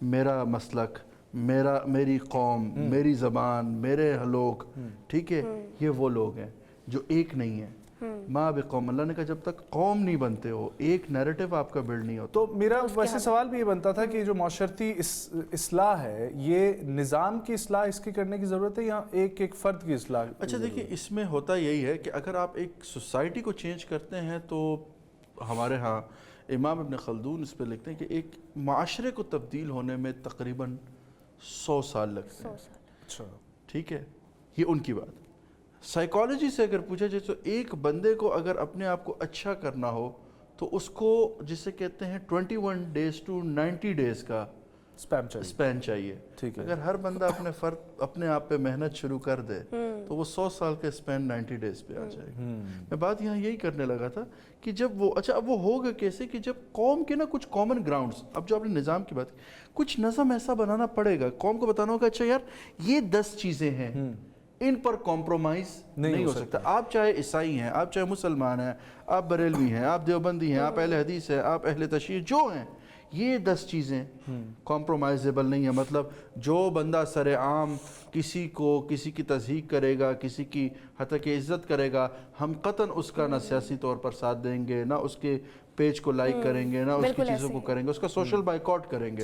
میرا مسلک، میری قوم، میری زبان، میرے لوگ، ٹھیک ہے، یہ وہ لوگ ہیں جو ایک نہیں ہیں۔ ماں بقوم، اللہ نے کہا جب تک قوم نہیں بنتے ہو، ایک نیریٹو آپ کا بلڈ نہیں ہوتا۔ تو میرا ویسے سوال بھی یہ بنتا تھا کہ جو معاشرتی اصلاح ہے، یہ نظام کی اصلاح اس کی کرنے کی ضرورت ہے یا ایک ایک فرد کی اصلاح؟ اچھا دیکھیں، اس میں ہوتا یہی ہے کہ اگر آپ ایک سوسائٹی کو چینج کرتے ہیں تو ہمارے ہاں امام ابن خلدون اس پہ لکھتے ہیں کہ ایک معاشرے کو تبدیل ہونے میں تقریباً 100 سال لگتے ہیں۔ اچھا، ٹھیک ہے، یہ ان کی بات۔ سائیکالوجی سے اگر پوچھا جائے تو ایک بندے کو اگر اپنے آپ کو اچھا کرنا ہو تو اس کو جسے کہتے ہیں 21 ڈیز ٹو 90 ڈیز کا اسپین چاہیے۔ ٹھیک ہے۔ اگر ہر بندہ اپنے آپ پہ محنت شروع کر دے تو وہ 100 سال کے اسپین 90 ڈیز پہ آ جائے گا۔ میں بات یہاں یہی کرنے لگا تھا کہ جب وہ اب وہ ہوگا کیسے کہ جب قوم کے نا کچھ کامن گراؤنڈز، اب جو آپ نے نظام کی بات کی، کچھ نظم ایسا بنانا پڑے گا، قوم کو بتانا ہوگا اچھا یار یہ 10 چیزیں ہیں، ان پر کمپرومائز نہیں ہو سکتا۔ آپ چاہے عیسائی ہیں، آپ چاہے مسلمان ہیں، آپ بریلوی ہیں، آپ دیوبندی ہیں، آپ اہل حدیث ہیں، آپ اہل تشیع جو ہیں، یہ 10 چیزیں کمپرومائزیبل نہیں ہیں۔ مطلب جو بندہ سر عام کسی کی تضحیک کرے گا، کسی کی حتی کہ عزت کرے گا، ہم قطعاً اس کا نہ سیاسی طور پر ساتھ دیں گے، نہ اس کے پیج کو لائک کریں گے، نہ اس کی چیزوں کو کریں گے، اس کا سوشل بائیکاٹ کریں گے۔